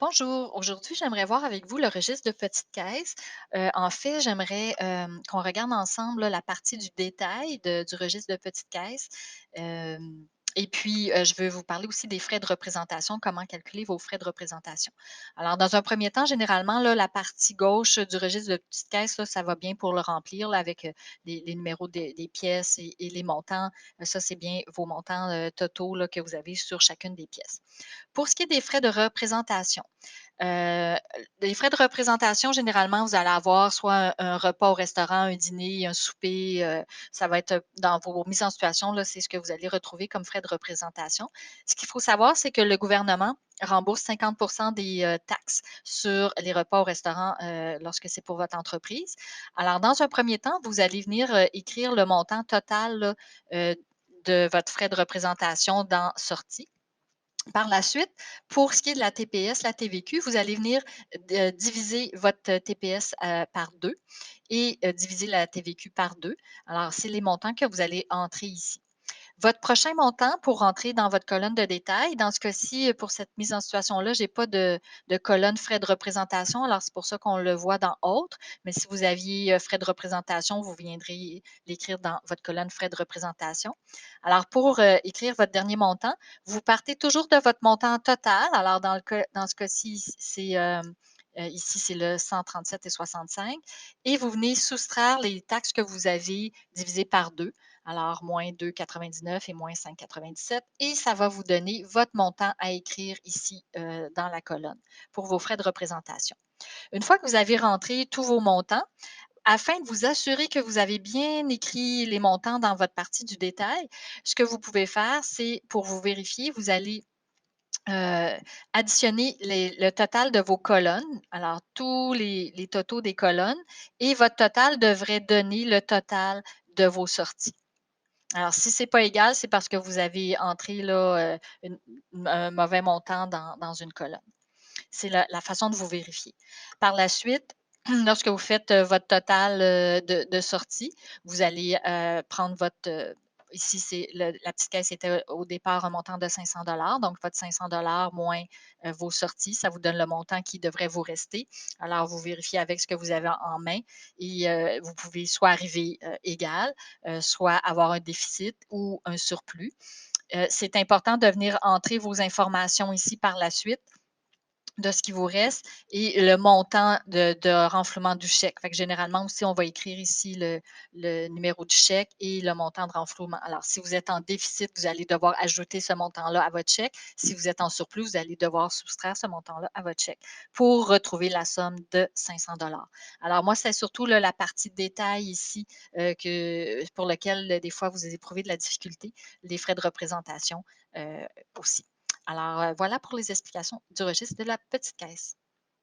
Bonjour, aujourd'hui, j'aimerais voir avec vous le registre de petites caisses. En fait, j'aimerais, qu'on regarde ensemble là, la partie du détail du registre de petites caisses. Hem et puis, je veux vous parler aussi des frais de représentation, comment calculer vos frais de représentation. Alors, dans un premier temps, généralement, là, la partie gauche du registre de petites caisses, là, ça va bien pour le remplir là, avec, les numéros des pièces et les montants. Ça, c'est bien vos montants, totaux là, que vous avez sur chacune des pièces. Pour ce qui est des frais de représentation, Heu, les frais de représentation, généralement, vous allez avoir soit un repas au restaurant, un dîner, un souper, ça va être, dans vos mises en situation, là, c'est ce que vous allez retrouver comme frais de représentation. Ce qu'il faut savoir, c'est que le gouvernement rembourse 50 des, taxes sur les repas au restaurant, lorsque c'est pour votre entreprise. Alors, dans un premier temps, vous allez venir, écrire le montant total, là, de votre frais de représentation dans sortie. Par la suite, pour ce qui est de la TPS, la TVQ, vous allez venir diviser votre TPS par 2 et diviser la TVQ par 2. Alors, c'est les montants que vous allez entrer ici. Votre prochain montant pour rentrer dans votre colonne de détail, dans ce cas-ci, pour cette mise en situation-là, j'ai pas de colonne frais de représentation, alors c'est pour ça qu'on le voit dans autres, mais si vous aviez, frais de représentation, vous viendriez l'écrire dans votre colonne frais de représentation. Alors pour, écrire votre dernier montant, vous partez toujours de votre montant total. Alors dans ce cas-ci, c'est, ici, c'est le 137,65 et vous venez soustraire les taxes que vous avez divisées par 2. Alors, moins 2,99 et moins 5,97 et ça va vous donner votre montant à écrire ici, dans la colonne pour vos frais de représentation. Une fois que vous avez rentré tous vos montants, afin de vous assurer que vous avez bien écrit les montants dans votre partie du détail, ce que vous pouvez faire, c'est pour vous vérifier, vous allez, heu, additionner le total de vos colonnes, alors tous les totaux des colonnes et votre total devrait donner le total de vos sorties. Alors, si c'est pas égal, c'est parce que vous avez entré là, un mauvais montant dans une colonne. C'est la façon de vous vérifier. Par la suite, lorsque vous faites, votre total, de sortie, vous allez, prendre votre, ici, c'est la petite caisse était au départ un montant de 500 donc votre 500 moins, vos sorties, ça vous donne le montant qui devrait vous rester. Alors vous vérifiez avec ce que vous avez en main et vous pouvez soit arriver, égal, soit avoir un déficit ou un surplus. C'est important de venir entrer vos informations ici par la suite de ce qui vous reste et le montant de renflouement du chèque. Fait que généralement aussi, on va écrire ici le numéro du chèque et le montant de renflouement. Alors, si vous êtes en déficit, vous allez devoir ajouter ce montant-là à votre chèque. Si vous êtes en surplus, vous allez devoir soustraire ce montant-là à votre chèque pour retrouver la somme de 500. Alors moi, c'est surtout là, la partie détail ici pour lequel des fois vous éprouvez de la difficulté, les frais de représentation aussi. Alors, voilà pour les explications du registre de la petite caisse.